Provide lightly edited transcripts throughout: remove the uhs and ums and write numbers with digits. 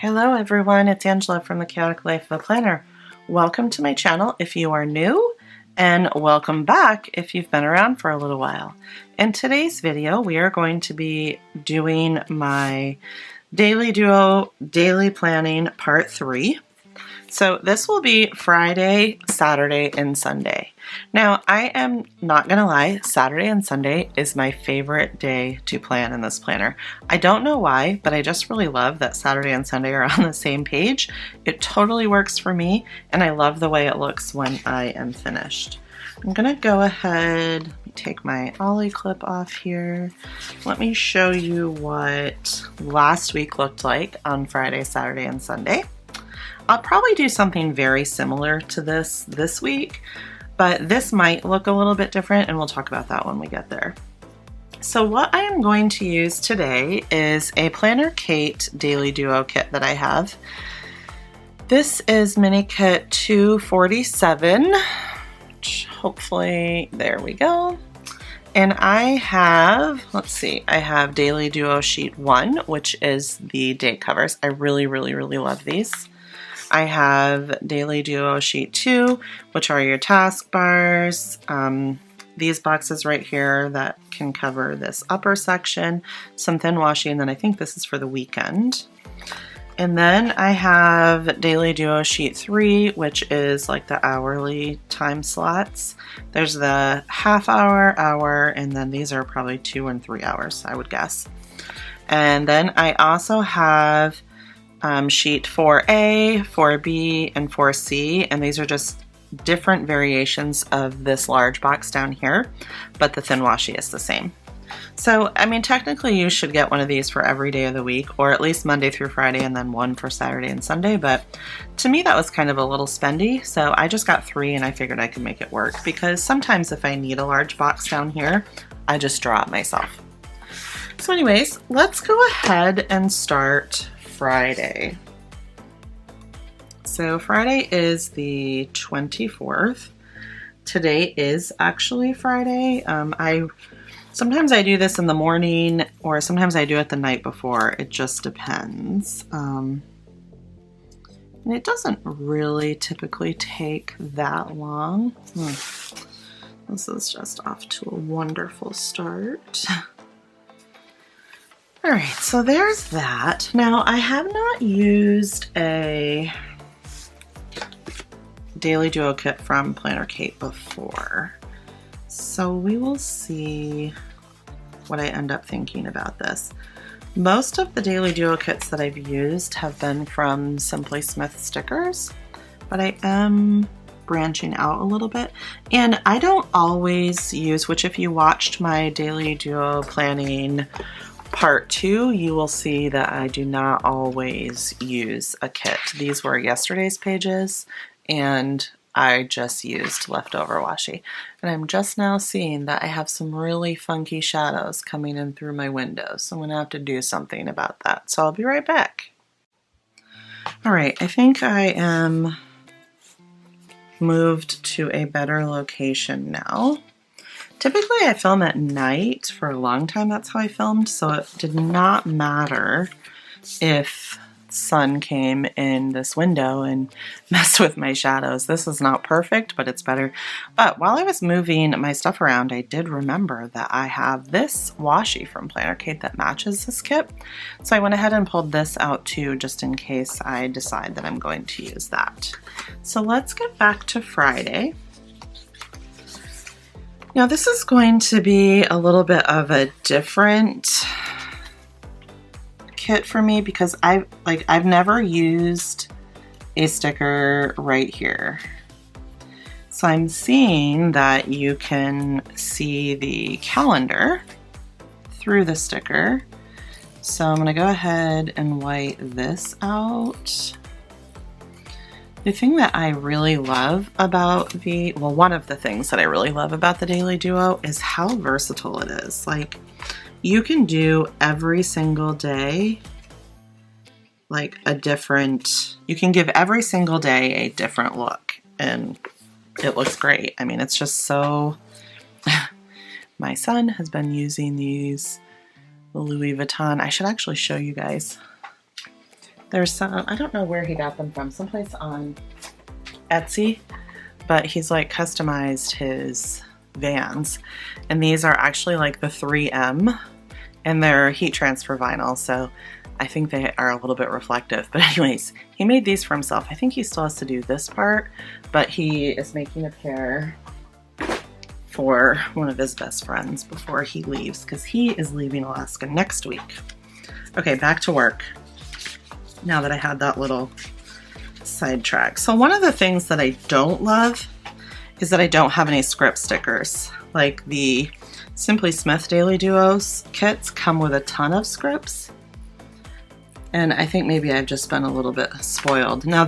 Hello everyone, it's Angela from The Chaotic Life of a Planner. Welcome to my channel if you are new, and welcome back if you've been around for a little while. In today's video, we are going to be doing my Daily Duo Daily Planning Part 3. So this will be Friday, Saturday, and Sunday. Now, I am not gonna lie, Saturday and Sunday is my favorite day to plan in this planner. I don't know why, but I just really love that Saturday and Sunday are on the same page. It totally works for me, and I love the way it looks when I am finished. I'm gonna go ahead, take my ollie clip off here. Let me show you what last week looked like on Friday, Saturday, and Sunday. I'll probably do something very similar to this week, but this might look a little bit different, and we'll talk about that when we get there. So what I am going to use today is a Planner CAIT Daily Duo kit that I have. This is mini kit 247, which hopefully, there we go. And I have, let's see, I have Daily Duo Sheet 1, which is the date covers. I really love these. I have Daily Duo Sheet 2, which are your taskbars. These boxes right here that can cover this upper section, some thin washi, and then I think this is for the weekend. And then I have Daily Duo Sheet 3, which is like the hourly time slots. There's the half hour, and then these are probably 2 and 3 hours, I would guess. And then I also have sheet 4A, 4B, and 4C, and these are just different variations of this large box down here, but the thin washi is the same. So, I mean, technically you should get one of these for every day of the week, or at least Monday through Friday, and then one for Saturday and Sunday, but to me that was kind of a little spendy, so I just got 3 and I figured I could make it work, because sometimes if I need a large box down here, I just draw it myself. So anyways, let's go ahead and start Friday. So Friday is the 24th. Today is actually Friday. Sometimes I do this in the morning, or sometimes I do it the night before. It just depends. And it doesn't really typically take that long. This is just off to a wonderful start. All right, so there's that. Now, I have not used a Daily Duo kit from Planner CAIT before, so we will see what I end up thinking about this. Most of the Daily Duo kits that I've used have been from Simply Smith stickers, but I am branching out a little bit, and I don't always use, which if you watched my Daily Duo planning Part 2, you will see that I do not always use a kit. These were yesterday's pages, and I just used leftover washi. And I'm just now seeing that I have some really funky shadows coming in through my windows, so I'm going to have to do something about that. So I'll be right back. All right, I think I am moved to a better location now. Typically I film at night. For a long time that's how I filmed, so it did not matter if sun came in this window and messed with my shadows. This is not perfect, but it's better. But while I was moving my stuff around, I did remember that I have this washi from Planner CAIT that matches this kit. So I went ahead and pulled this out too, just in case I decide that I'm going to use that. So let's get back to Friday. Now this is going to be a little bit of a different kit for me, because I've never used a sticker right here. So I'm seeing that you can see the calendar through the sticker. So I'm gonna go ahead and white this out. The thing that I really love about one of the things that I really love about the Daily Duo is how versatile it is. Like, you can do every single day like you can give every single day a different look, and it looks great. I mean, it's just so, my son has been using these Louis Vuitton. I should actually show you guys. There's some, I don't know where he got them from, someplace on Etsy, but he's like customized his Vans. And these are actually like the 3M, and they're heat transfer vinyl, so I think they are a little bit reflective. But anyways, he made these for himself. I think he still has to do this part, but he is making a pair for one of his best friends before he leaves, because he is leaving Alaska next week. Okay, back to work now that I had that little sidetrack. So one of the things that I don't love is that I don't have any script stickers. Like the Simply Smith Daily Duos kits come with a ton of scripts, and I think maybe I've just been a little bit spoiled. Now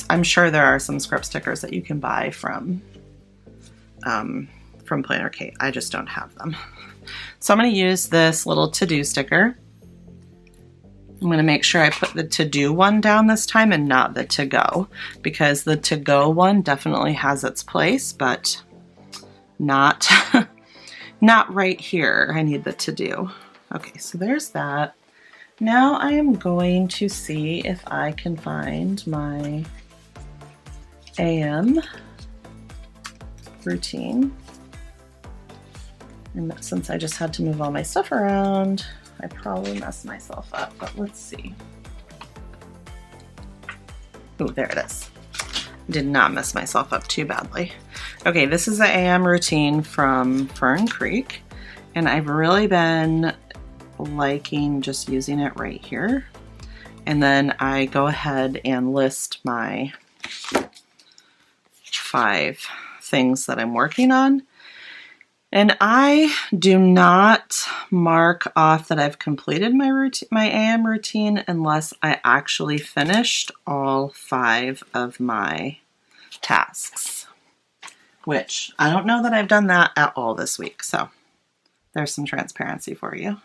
I'm sure there are some script stickers that you can buy from Planner CAIT. I just don't have them. So I'm going to use this little to-do sticker. I'm going to make sure I put the to-do one down this time and not the to-go, because the to-go one definitely has its place, but not not right here. I need the to-do. Okay, so there's that. Now I am going to see if I can find my AM routine. And since I just had to move all my stuff around, I probably messed myself up, but let's see. Oh, there it is. Did not mess myself up too badly. Okay, this is the AM routine from Fern Creek, and I've really been liking just using it right here. And then I go ahead and list my 5 things that I'm working on. And I do not mark off that I've completed my AM routine unless I actually finished all 5 of my tasks, which I don't know that I've done that at all this week. So there's some transparency for you.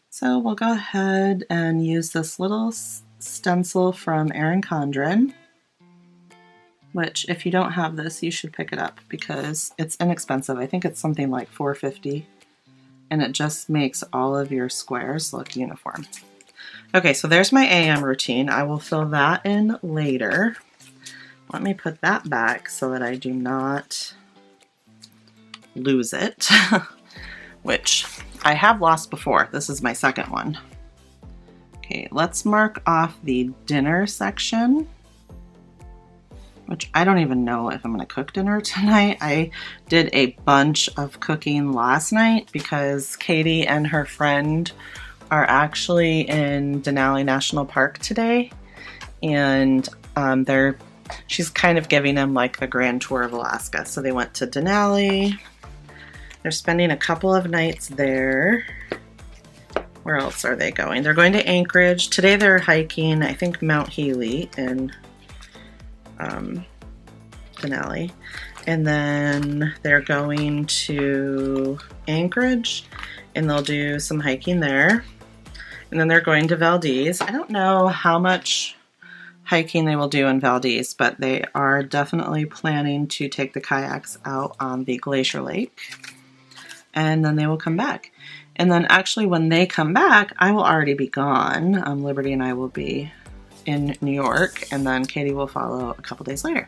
So we'll go ahead and use this little stencil from ERIN CONDREN, which if you don't have this, you should pick it up because it's inexpensive. I think it's something like $4.50, and it just makes all of your squares look uniform. Okay, so there's my AM routine. I will fill that in later. Let me put that back so that I do not lose it, which I have lost before. This is my second one. Okay, let's mark off the dinner section, which I don't even know if I'm going to cook dinner tonight. I did a bunch of cooking last night because Katie and her friend are actually in Denali National Park today, and she's kind of giving them like the grand tour of Alaska. So they went to Denali. They're spending a couple of nights there. Where else are they going? They're going to Anchorage. Today they're hiking, I think, Mount Healy in Denali, and then they're going to Anchorage and they'll do some hiking there, and then they're going to Valdez. I don't know how much hiking they will do in Valdez, but they are definitely planning to take the kayaks out on the glacier lake, and then they will come back. And then actually when they come back, I will already be gone. Liberty and I will be in New York, and then Katie will follow a couple days later.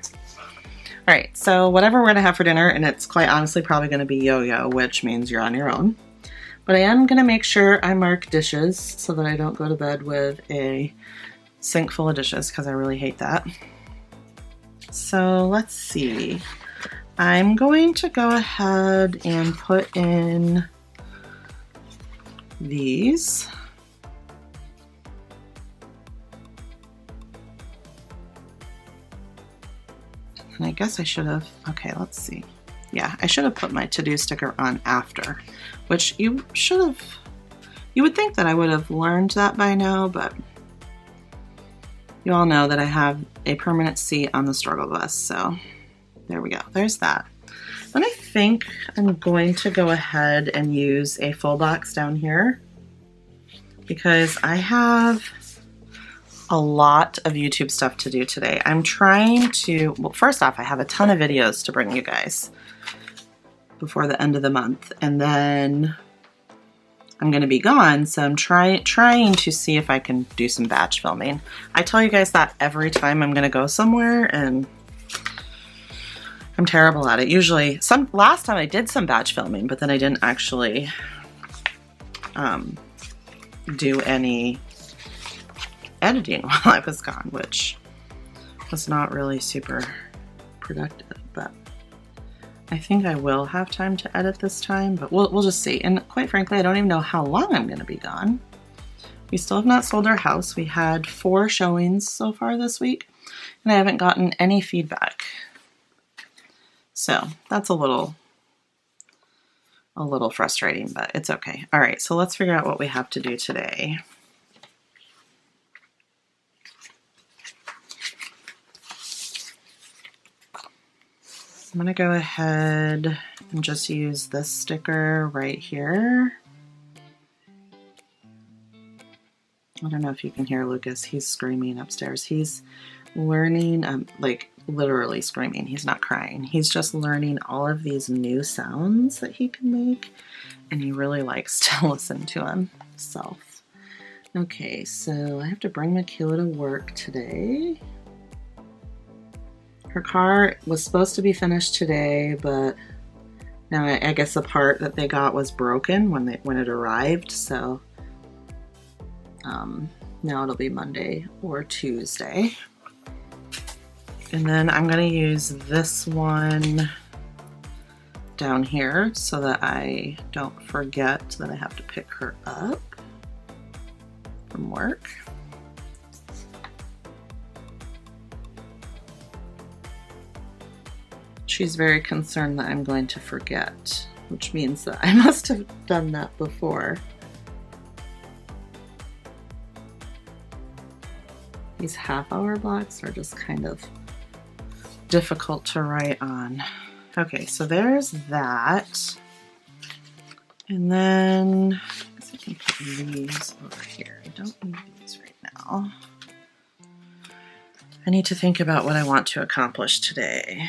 All right, so whatever we're gonna have for dinner, and it's quite honestly probably gonna be yo-yo, which means you're on your own. But I am gonna make sure I mark dishes so that I don't go to bed with a sink full of dishes, because I really hate that. So let's see. I'm going to go ahead and put in these. And I guess I should have, okay, let's see. Yeah, I should have put my to-do sticker on after, which you would think that I would have learned that by now, but you all know that I have a permanent seat on the struggle bus, so there we go. There's that. Then I think I'm going to go ahead and use a full box down here because I have a lot of YouTube stuff to do today. I'm trying to, well, first off, I have a ton of videos to bring you guys before the end of the month. And then I'm going to be gone, so I'm trying to see if I can do some batch filming. I tell you guys that every time I'm going to go somewhere, and I'm terrible at it. Usually, last time I did some batch filming, but then I didn't actually do any editing while I was gone, which was not really super productive, but I think I will have time to edit this time, but we'll just see. And quite frankly, I don't even know how long I'm going to be gone. We still have not sold our house. We had 4 showings so far this week, and I haven't gotten any feedback. So that's a little frustrating, but it's okay. All right, so let's figure out what we have to do today. I'm gonna go ahead and just use this sticker right here. I don't know if you can hear Lucas. He's screaming upstairs. He's learning, like literally screaming. He's not crying. He's just learning all of these new sounds that he can make, and he really likes to listen to himself. Okay, so I have to bring Michaela to work today. Her car was supposed to be finished today, but now I guess the part that they got was broken when it arrived, so now it'll be Monday or Tuesday. And then I'm going to use this one down here so that I don't forget that I have to pick her up from work. She's very concerned that I'm going to forget, which means that I must have done that before. These half-hour blocks are just kind of difficult to write on. Okay, so there's that. And then I guess I can put these over here. I don't need these right now. I need to think about what I want to accomplish today.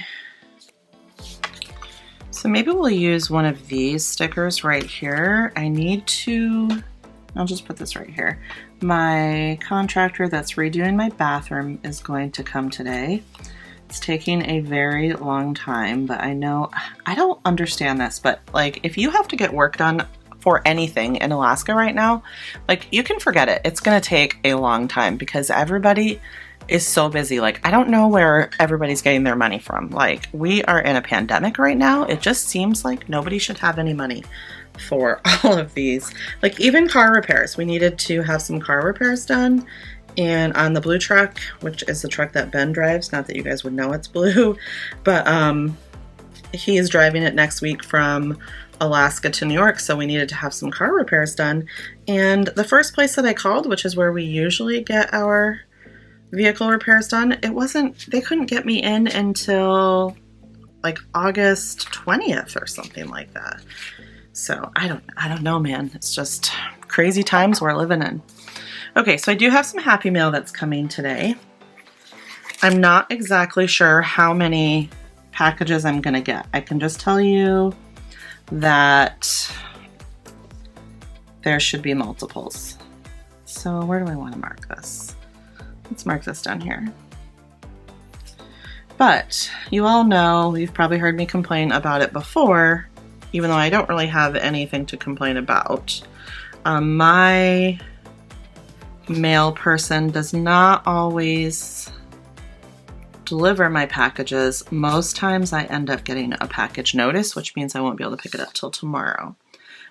So maybe we'll use one of these stickers right here. I'll just put this right here. My contractor that's redoing my bathroom is going to come today. It's taking a very long time, but I don't understand this, but like if you have to get work done for anything in Alaska right now, like you can forget it. It's gonna take a long time because everybody is so busy. Like, I don't know where everybody's getting their money from. Like, we are in a pandemic right now. It just seems like nobody should have any money for all of these. Like, even car repairs. We needed to have some car repairs done. And on the blue truck, which is the truck that Ben drives, not that you guys would know it's blue, but he is driving it next week from Alaska to New York, so we needed to have some car repairs done. And the first place that I called, which is where we usually get our vehicle repairs done, they couldn't get me in until like August 20th or something like that. So I don't know, man. It's just crazy times we're living in. Okay, so I do have some Happy Mail that's coming today. I'm not exactly sure how many packages I'm gonna get. I can just tell you that there should be multiples. So where do I want to mark this? Let's mark this down here. But you all know, you've probably heard me complain about it before, even though I don't really have anything to complain about. My mail person does not always deliver my packages. Most times I end up getting a package notice, which means I won't be able to pick it up till tomorrow.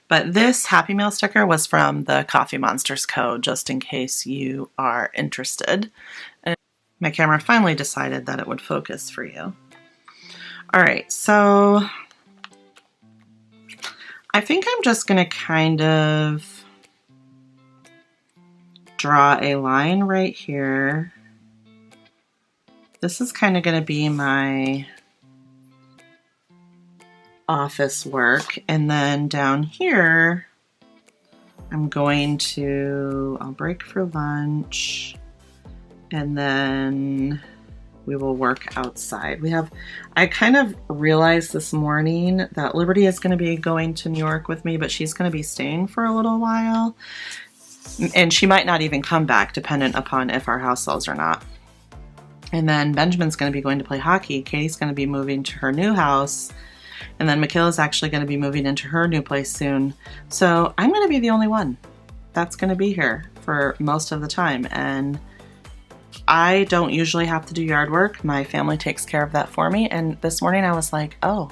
But this Happy Mail sticker was from the Coffee Monsters Co., just in case you are interested. And my camera finally decided that it would focus for you. All right, so I think I'm just going to kind of draw a line right here. This is kind of going to be my office work, and then down here I'll break for lunch, and then we will work outside. I kind of realized this morning that Liberty is going to be going to New York with me, but she's going to be staying for a little while. And she might not even come back, dependent upon if our house sells or not. And then Benjamin's going to be going to play hockey. Katie's going to be moving to her new house. And then Michaela's actually going to be moving into her new place soon. So I'm going to be the only one that's going to be here for most of the time. And I don't usually have to do yard work. My family takes care of that for me. And this morning I was like, oh,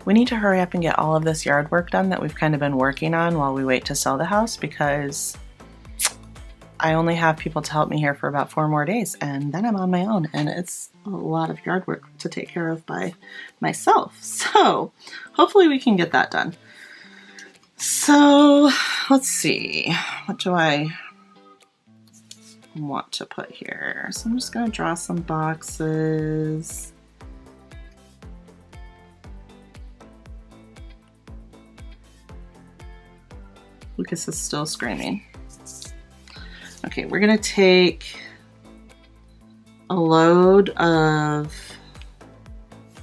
we need to hurry up and get all of this yard work done that we've kind of been working on while we wait to sell the house, because I only have people to help me here for about 4 more days, and then I'm on my own, and it's a lot of yard work to take care of by myself. So hopefully we can get that done. So let's see, what do I want to put here? So I'm just going to draw some boxes. Lucas is still screaming. Okay, we're going to take a load of,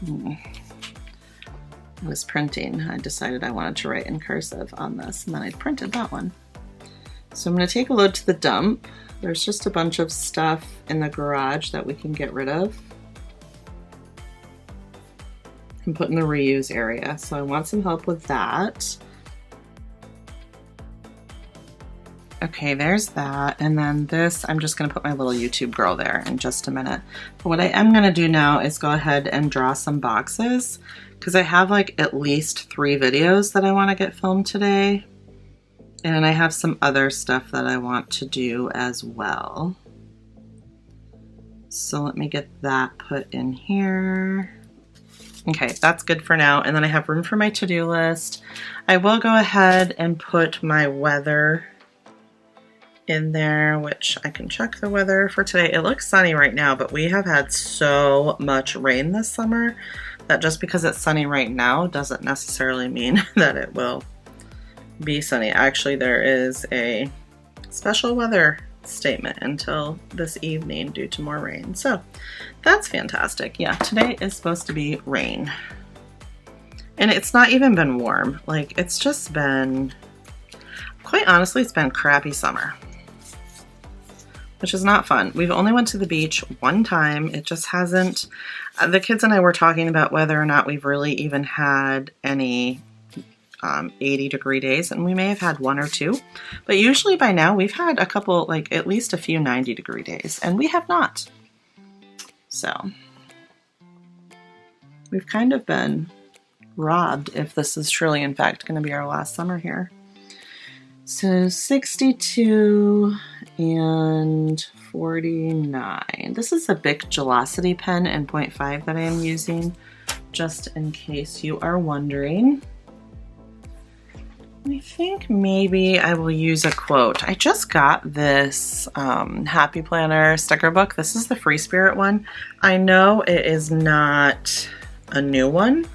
I was printing. I decided I wanted to write in cursive on this, and then I printed that one. So I'm going to take a load to the dump. There's just a bunch of stuff in the garage that we can get rid of and put in the reuse area. So I want some help with that. Okay, there's that. And then this, I'm just going to put my little YouTube girl there in just a minute. But what I am going to do now is go ahead and draw some boxes, because I have like at least 3 videos that I want to get filmed today. And I have some other stuff that I want to do as well. So let me get that put in here. Okay, that's good for now. And then I have room for my to-do list. I will go ahead and put my weather in there, which I can check the weather for today. It looks sunny right now, but we have had so much rain this summer that just because it's sunny right now doesn't necessarily mean that it will be sunny. Actually, there is a special weather statement until this evening due to more rain. So that's fantastic. Yeah, today is supposed to be rain. And it's not even been warm. Like, it's just been, quite honestly, it's been crappy summer, which is not fun. We've only went to the beach one time. It just hasn't, the kids and I were talking about whether or not we've really even had any 80-degree days, and we may have had 1 or 2, but usually by now we've had a couple, like at least a few 90-degree days, and we have not. So we've kind of been robbed if this is truly in fact going to be our last summer here. So 62 and 49. This is a Bic Gelosity pen in 0.5 that I am using, just in case you are wondering. I think maybe I will use a quote. I just got this Happy Planner sticker book. This is the Free Spirit one. I know it is not a new one,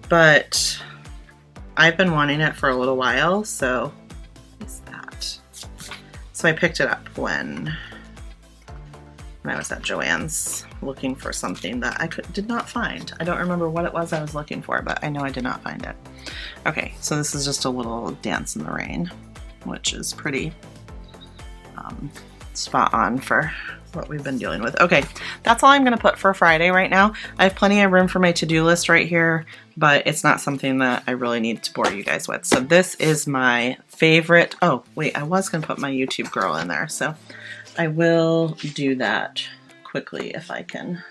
but I've been wanting it for a little while, so is that. So I picked it up when I was at Joann's looking for something that I did not find. I don't remember what it was I was looking for, but I know I did not find it. Okay, so this is just a little dance in the rain, which is pretty spot on for what we've been dealing with. Okay, that's all I'm going to put for Friday right now. I have plenty of room for my to-do list right here, but it's not something that I really need to bore you guys with. So this is my favorite. Oh, wait, I was going to put my YouTube girl in there, so I will do that quickly if I can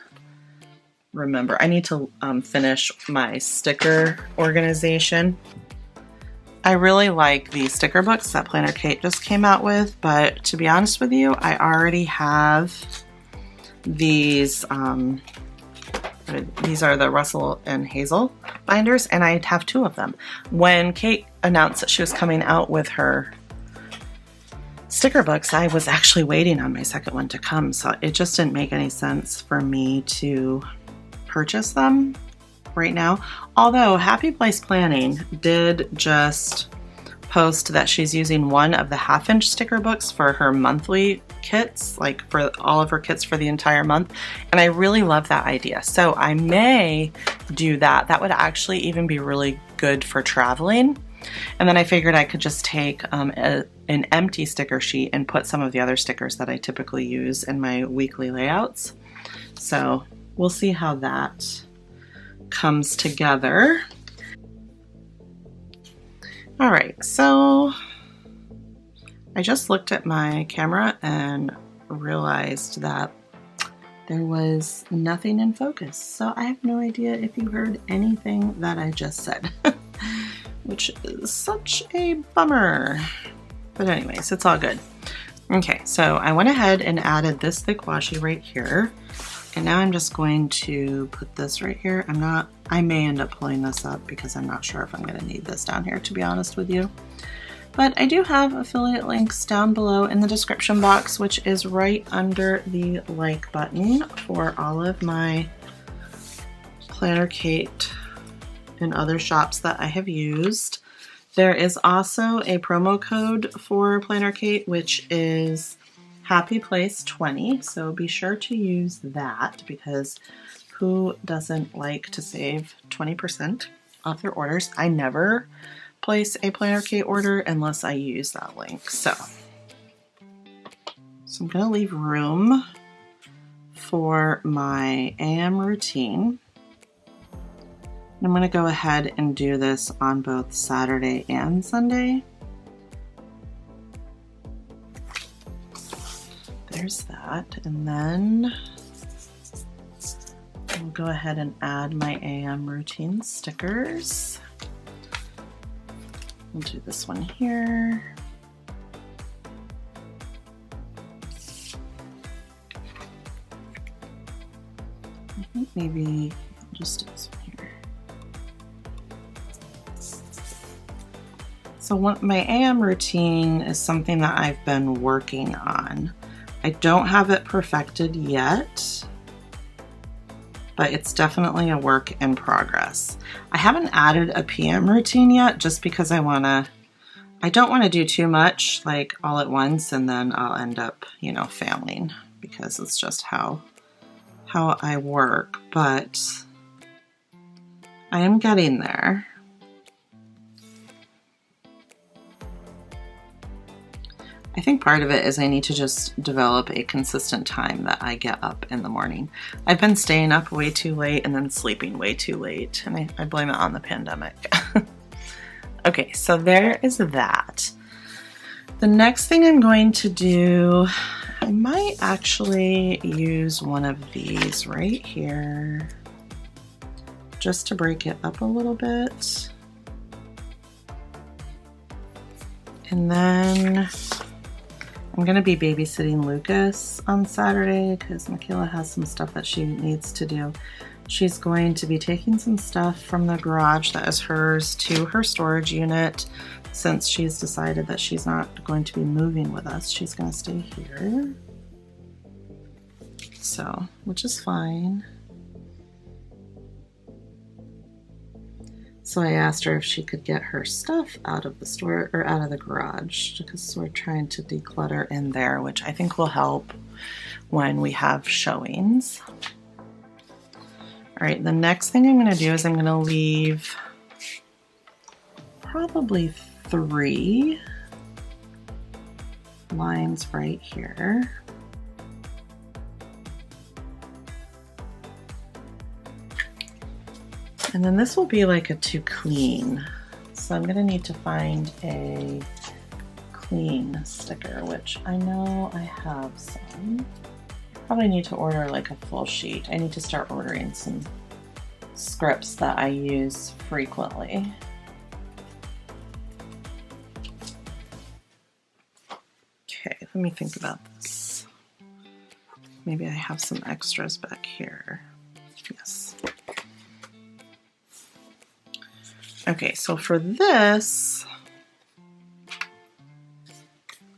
remember. I need to finish my sticker organization. I really like the sticker books that Planner Kate just came out with, but to be honest with you, I already have these. These are the Russell and Hazel binders, and I have 2 of them. When Kate announced that she was coming out with her sticker books, I was actually waiting on my second one to come, so it just didn't make any sense for me to purchase them right now. Although Happy Place Planning did just post that she's using one of the 1/2-inch sticker books for her monthly kits, like for all of her kits for the entire month. And I really love that idea. So I may do that. That would actually even be really good for traveling. And then I figured I could just take an empty sticker sheet and put some of the other stickers that I typically use in my weekly layouts. So we'll see how that comes together. All right, so I just looked at my camera and realized that there was nothing in focus. So I have no idea if you heard anything that I just said, which is such a bummer. But anyways, it's all good. Okay, so I went ahead and added this thick washi right here. And now I'm just going to put this right here. I may end up pulling this up because I'm not sure if I'm gonna need this down here, to be honest with you. But I do have affiliate links down below in the description box, which is right under the like button for all of my Planner CAIT and other shops that I have used. There is also a promo code for Planner CAIT, which is Happy Place 20. So be sure to use that, because who doesn't like to save 20% off their orders? I never place a Planner CAIT order unless I use that link. So I'm gonna leave room for my AM routine. I'm gonna go ahead and do this on both Saturday and Sunday. There's that, and then I'll go ahead and add my AM routine stickers. We'll do this one here. I think maybe I'll just do this one here. So my AM routine is something that I've been working on. I don't have it perfected yet, but it's definitely a work in progress. I haven't added a PM routine yet, just because I don't want to do too much like all at once, and then I'll end up, you know, failing, because it's just how I work. But I am getting there. I think part of it is I need to just develop a consistent time that I get up in the morning. I've been staying up way too late and then sleeping way too late, and I blame it on the pandemic. Okay, so there is that. The next thing I'm going to do, I might actually use one of these right here, just to break it up a little bit. And then I'm gonna be babysitting Lucas on Saturday because Michaela has some stuff that she needs to do. She's going to be taking some stuff from the garage that is hers to her storage unit, since she's decided that she's not going to be moving with us. She's gonna stay here. So, which is fine. So I asked her if she could get her stuff out of the store, or out of the garage, because we're trying to declutter in there, which I think will help when we have showings. All right, the next thing I'm gonna do is I'm gonna leave probably 3 lines right here. And then this will be like a to clean. So I'm gonna need to find a clean sticker, which I know I have some. Probably need to order like a full sheet. I need to start ordering some scripts that I use frequently. Okay, let me think about this. Maybe I have some extras back here. Yes. Okay, so for this,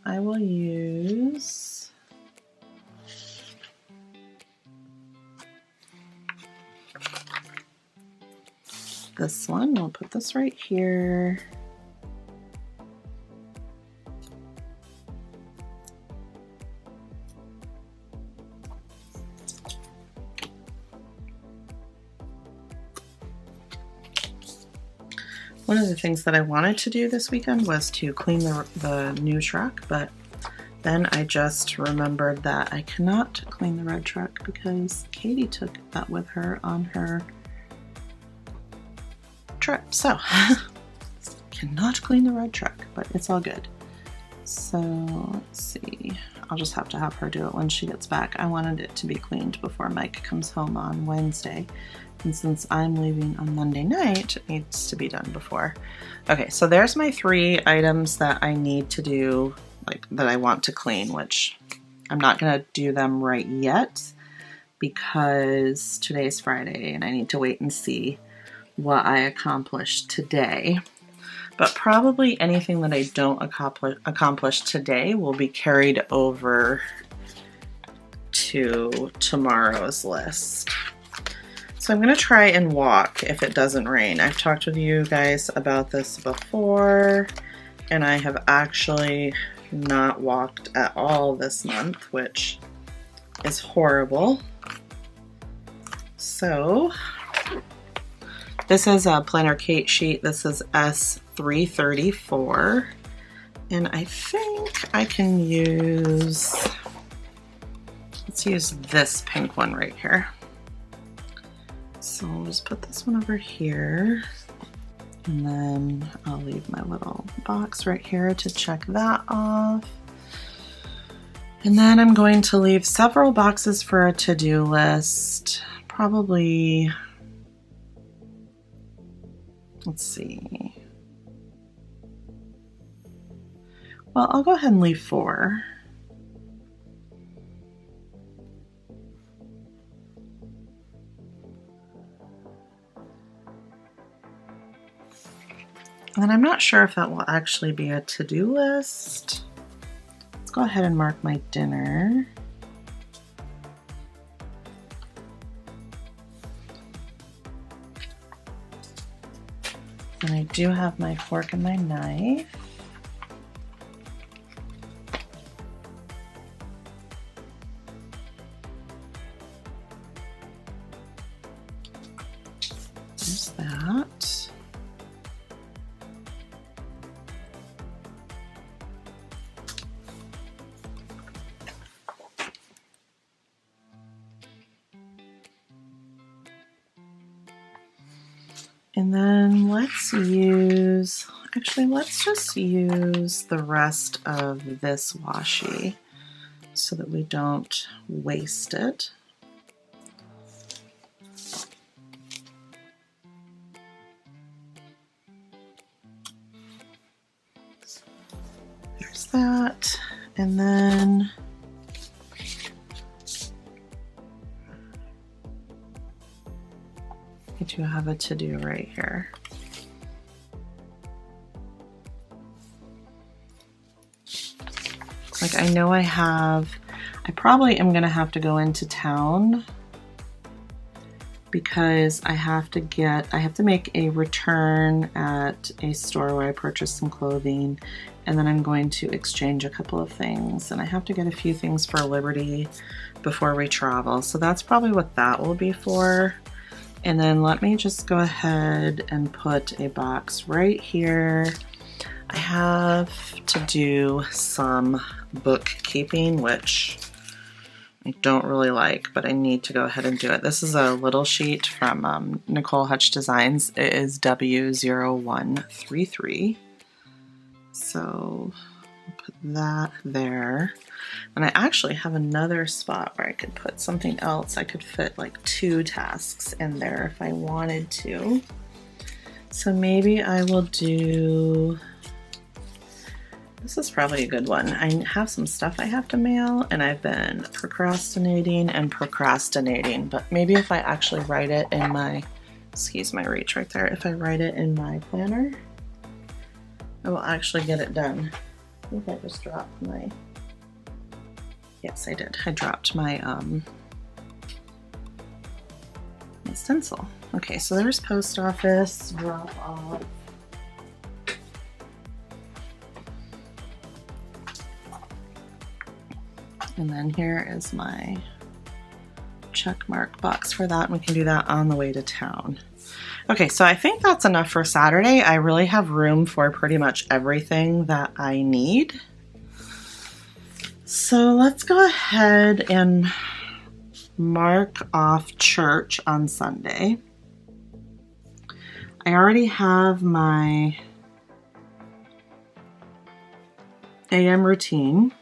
I will use this one. We'll put this right here. One of the things that I wanted to do this weekend was to clean the new truck, but then I just remembered that I cannot clean the red truck because Katie took that with her on her trip. So, cannot clean the red truck, but it's all good. So, let's see. I'll just have to have her do it when she gets back. I wanted it to be cleaned before Mike comes home on Wednesday. And since I'm leaving on Monday night, it needs to be done before. Okay, so there's my 3 items that I need to do, like that I want to clean, which I'm not gonna do them right yet because today's Friday and I need to wait and see what I accomplished today. But probably anything that I don't accomplish today will be carried over to tomorrow's list. So I'm gonna try and walk if it doesn't rain. I've talked with you guys about this before, and I have actually not walked at all this month, which is horrible. So this is a Planner CAIT sheet. This is S334, and I think I can use, let's use this pink one right here. So I'll just put this one over here, and then I'll leave my little box right here to check that off. And then I'm going to leave several boxes for a to-do list. Probably, let's see. Well, I'll go ahead and leave 4. And then I'm not sure if that will actually be a to-do list. Let's go ahead and mark my dinner. And I do have my fork and my knife. There's that. And then let's just use the rest of this washi so that we don't waste it. There's that. And then I do have a to-do right here. Like I know I probably am gonna have to go into town because I have to make a return at a store where I purchased some clothing, and then I'm going to exchange a couple of things, and I have to get a few things for Liberty before we travel. So that's probably what that will be for. And then let me just go ahead and put a box right here. I have to do some bookkeeping, which I don't really like, but I need to go ahead and do it. This is a little sheet from Nicole Hutch Designs. It is W0133. So I'll put that there. And I actually have another spot where I could put something else. I could fit like 2 tasks in there if I wanted to. So maybe I will do, this is probably a good one. I have some stuff I have to mail and I've been procrastinating, but maybe if I actually write it in my, excuse my reach right there, if I write it in my planner, I will actually get it done. I think I just dropped my, yes I did. I dropped my stencil. Okay, so there's post office, drop off. And then here is my check mark box for that, and we can do that on the way to town. Okay, so I think that's enough for Saturday. I really have room for pretty much everything that I need. So let's go ahead and mark off church on Sunday. I already have my AM routine.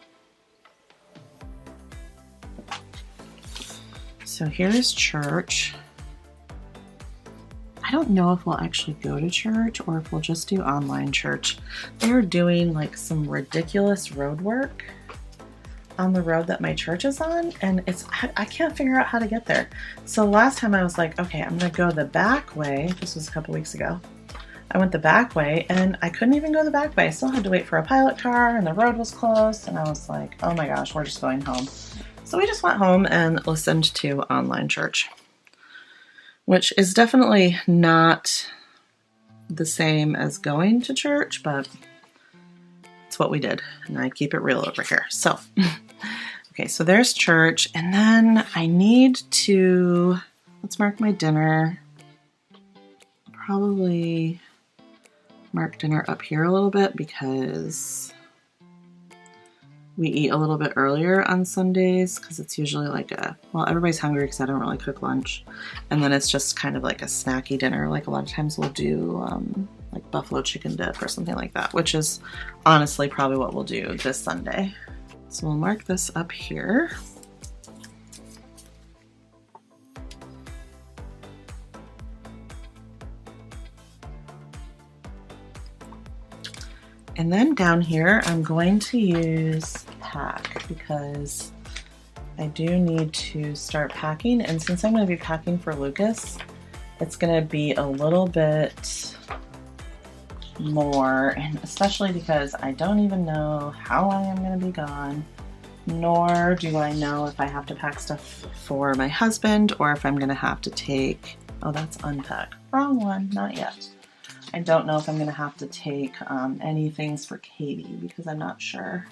So here's church. I don't know if we'll actually go to church or if we'll just do online church. They're doing like some ridiculous road work on the road that my church is on, and I can't figure out how to get there. So last time I was like, okay, I'm gonna go the back way. This was a couple weeks ago. I went the back way and I couldn't even go the back way. I still had to wait for a pilot car and the road was closed, and I was like, oh my gosh, we're just going home. So we just went home and listened to online church, which is definitely not the same as going to church, but it's what we did, and I keep it real over here. So okay, so there's church, and then I need to, let's mark my dinner. Probably mark dinner up here a little bit because we eat a little bit earlier on Sundays because it's usually like well, everybody's hungry because I don't really cook lunch. And then it's just kind of like a snacky dinner. Like a lot of times we'll do like buffalo chicken dip or something like that, which is honestly probably what we'll do this Sunday. So we'll mark this up here. And then down here, I'm going to use pack because I do need to start packing. And since I'm going to be packing for Lucas, it's going to be a little bit more, and especially because I don't even know how long I'm going to be gone, nor do I know if I have to pack stuff for my husband or if I'm going to have to take, oh, that's unpack. Wrong one, not yet. I don't know if I'm going to have to take any things for Katie because I'm not sure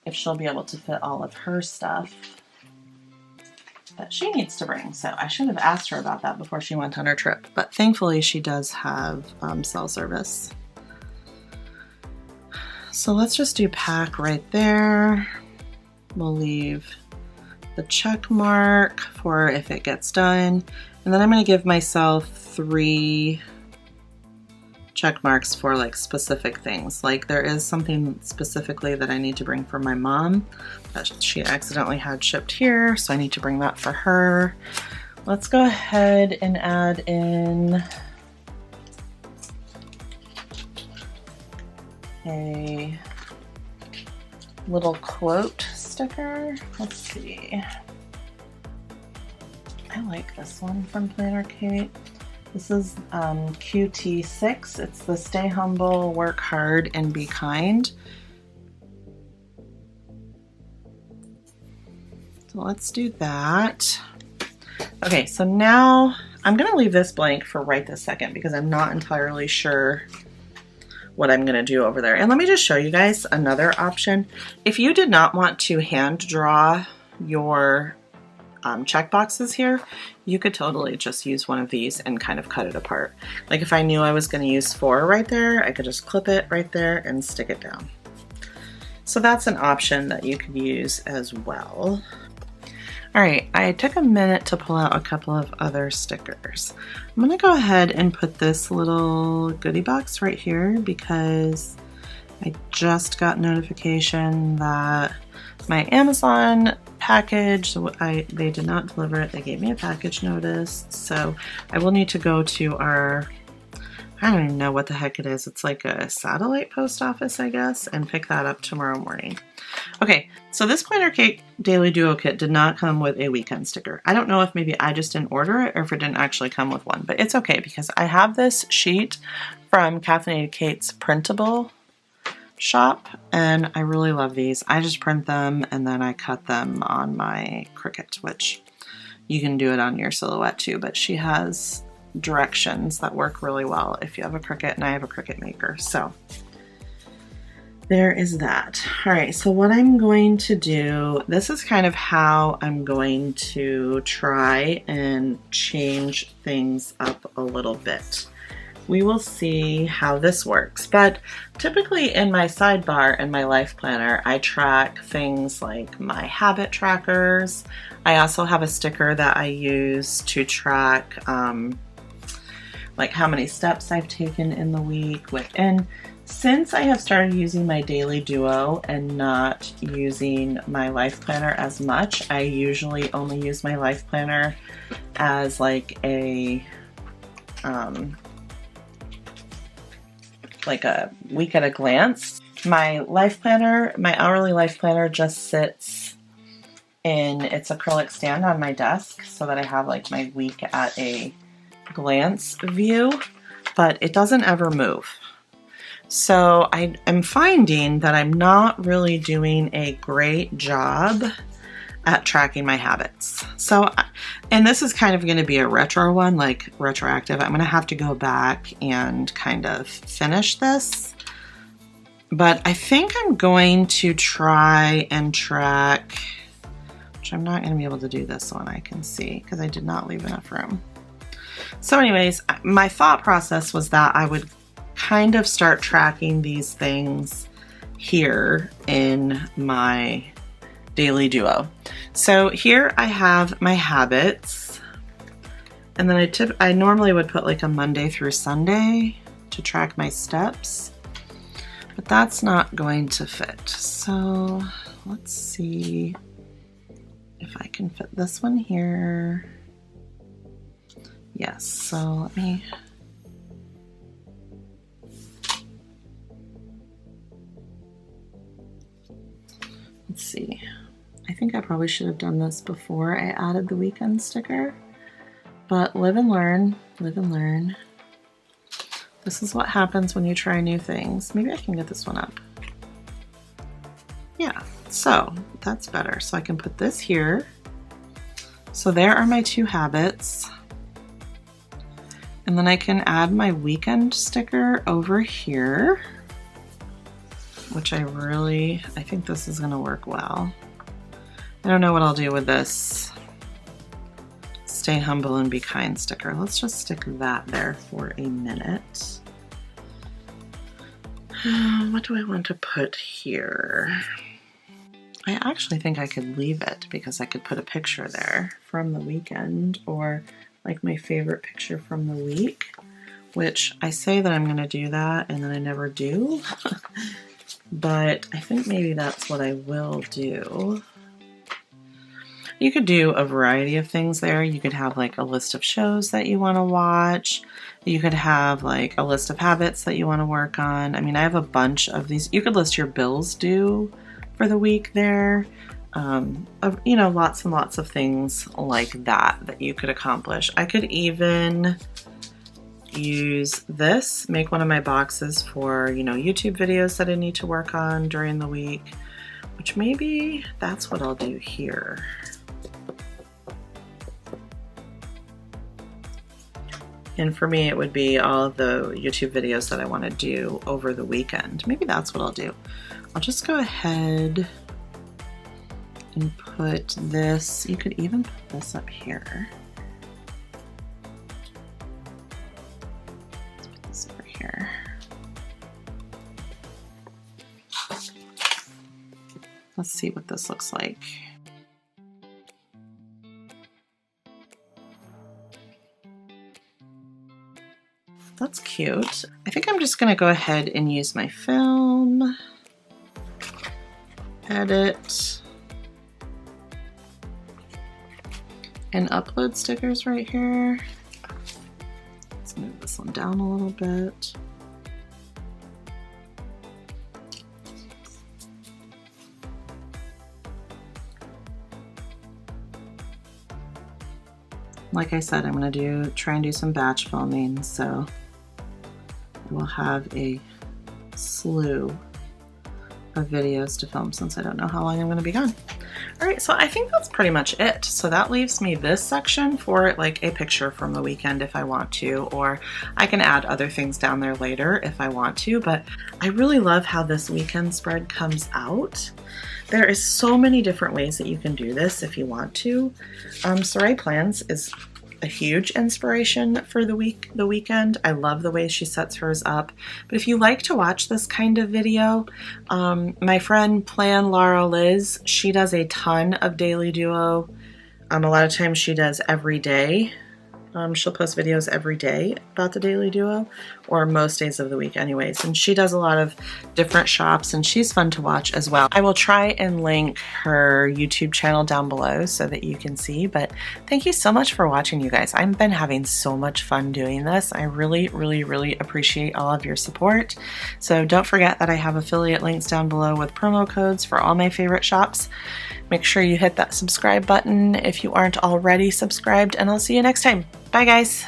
if she'll be able to fit all of her stuff that she needs to bring. So I should have asked her about that before she went on her trip. But thankfully she does have cell service. So let's just do pack right there. We'll leave the check mark for if it gets done. And then I'm going to give myself 3 check marks for like specific things. Like there is something specifically that I need to bring for my mom that she accidentally had shipped here, so I need to bring that for her. Let's go ahead and add in a little quote sticker. Let's see. I like this one from Planner CAIT. This is QT6. It's the Stay Humble, Work Hard, and Be Kind. So let's do that. Okay, so now I'm going to leave this blank for right this second because I'm not entirely sure what I'm going to do over there. And let me just show you guys another option. If you did not want to hand draw your check boxes here, you could totally just use one of these and kind of cut it apart. Like if I knew I was going to use 4 right there, I could just clip it right there and stick it down. So that's an option that you could use as well. All right, I took a minute to pull out a couple of other stickers. I'm going to go ahead and put this little goodie box right here because I just got notification that my Amazon package, they did not deliver it. They gave me a package notice. So I will need to go to our, I don't even know what the heck it is. It's like a satellite post office, I guess, and pick that up tomorrow morning. Okay, so this Planner CAIT Daily Duo Kit did not come with a weekend sticker. I don't know if maybe I just didn't order it or if it didn't actually come with one, but it's okay because I have this sheet from Caffeinated Kate's printable shop, and I really love these. I just print them and then I cut them on my Cricut, which you can do it on your Silhouette too, but she has directions that work really well if you have a Cricut, and I have a Cricut Maker. So there is that. All right, so what I'm going to do, this is kind of how I'm going to try and change things up a little bit. We will see how this works, but typically in my sidebar and my life planner, I track things like my habit trackers. I also have a sticker that I use to track like how many steps I've taken in the week. And since I have started using my daily duo and not using my life planner as much, I usually only use my life planner as like a week at a glance. My life planner, my hourly life planner, just sits in its acrylic stand on my desk so that I have like my week at a glance view, but it doesn't ever move. So I am finding that I'm not really doing a great job at tracking my habits. So, and this is kind of going to be a retro one, like retroactive. I'm going to have to go back and kind of finish this. But I think I'm going to try and track, which I'm not going to be able to do this one, I can see, because I did not leave enough room. So anyways, my thought process was that I would kind of start tracking these things here in my daily duo. So here I have my habits, and then I normally would put like a Monday through Sunday to track my steps, but that's not going to fit. So let's see if I can fit this one here. Yes, so let me, let's see. I think I probably should have done this before I added the weekend sticker, but live and learn, live and learn. This is what happens when you try new things. Maybe I can get this one up. Yeah, so that's better. So I can put this here. So there are my two habits. And then I can add my weekend sticker over here, which I think this is gonna work well. I don't know what I'll do with this stay humble and be kind sticker. Let's just stick that there for a minute. What do I want to put here? I actually think I could leave it because I could put a picture there from the weekend, or like my favorite picture from the week, which I say that I'm going to do that and then I never do. But I think maybe that's what I will do. You could do a variety of things there. You could have like a list of shows that you want to watch. You could have like a list of habits that you want to work on. I mean, I have a bunch of these. You could list your bills due for the week there. You know, lots and lots of things like that you could accomplish. I could even use this, make one of my boxes for, you know, YouTube videos that I need to work on during the week, which maybe that's what I'll do here. And for me, it would be all of the YouTube videos that I want to do over the weekend. Maybe that's what I'll do. I'll just go ahead and put this, you could even put this up here. Let's put this over here. Let's see what this looks like. That's cute. I think I'm just gonna go ahead and use my film, edit, and upload stickers right here. Let's move this one down a little bit. Like I said, I'm gonna try and do some batch filming, so we'll have a slew of videos to film since I don't know how long I'm going to be gone. All right, so I think that's pretty much it. So that leaves me this section for like a picture from the weekend if I want to, or I can add other things down there later if I want to, but I really love how this weekend spread comes out. There is so many different ways that you can do this if you want to. Sarai Plans is a huge inspiration for the weekend. I love the way she sets hers up. But if you like to watch this kind of video, my friend Plan Laura Liz, she does a ton of daily duo. A lot of times she does every day. She'll post videos every day about the daily duo, or most days of the week anyways. And she does a lot of different shops, and she's fun to watch as well. I will try and link her YouTube channel down below so that you can see, but thank you so much for watching, you guys. I've been having so much fun doing this. I really, really, really appreciate all of your support. So don't forget that I have affiliate links down below with promo codes for all my favorite shops. Make sure you hit that subscribe button if you aren't already subscribed, and I'll see you next time. Bye, guys.